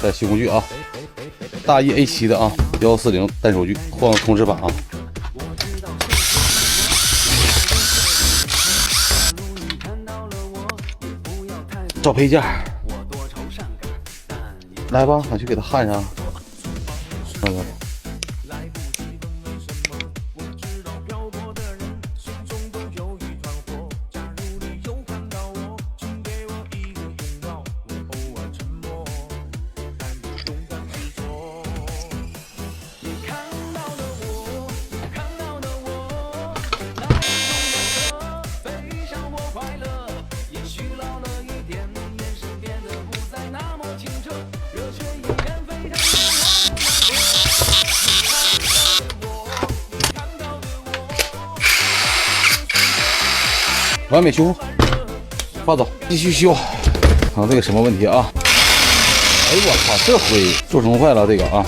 带修工具啊，大E A7的啊，140单手锯，换个控制板啊。找配件，来吧，咱去给它焊上。完美修复，放走，继续修。看这个什么问题啊？哎呦我操，这灰做成坏了这个啊！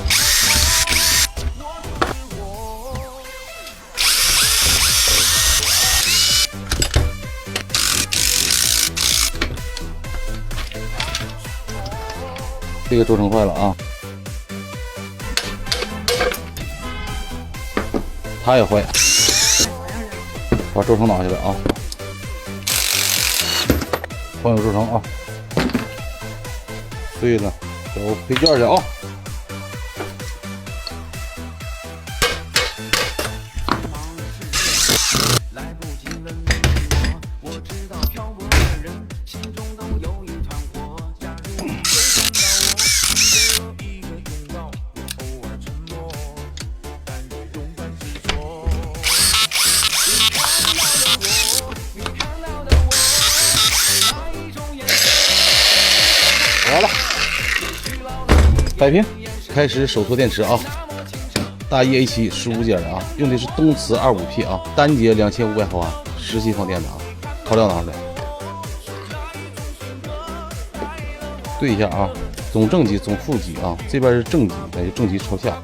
这个做成坏了啊！它也坏，把轴承拿下来啊！换个轴承啊！碎了，找配件去啊！好了，摆平，开始手托电池啊！大E A7 15节的啊，用的是东磁 25P 啊，单节2500毫安，17放电的啊，烤料拿出来，对一下啊，总正极、总负极啊，这边是正极，那就正极朝下。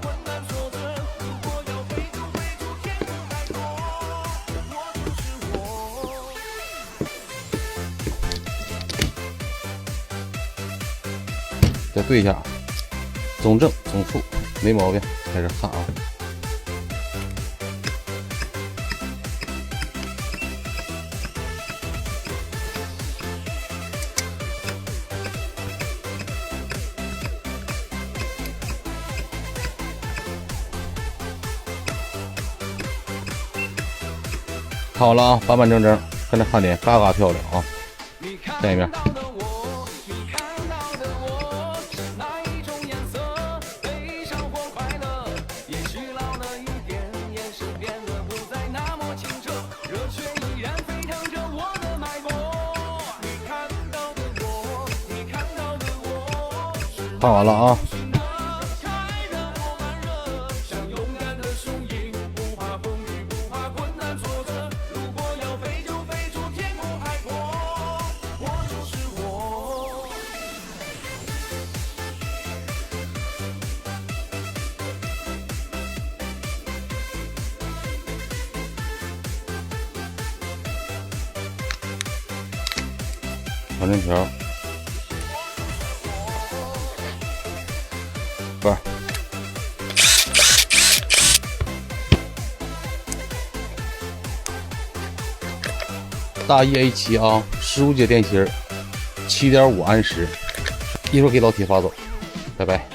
再对一下，总正总负没毛病，开始焊啊。看好了啊，板板正正，看这焊点嘎嘎漂亮啊！再一遍。看完了啊！防震条。不是，大E A7啊，15节电芯，7.5安时，一会儿给老铁发走，拜拜。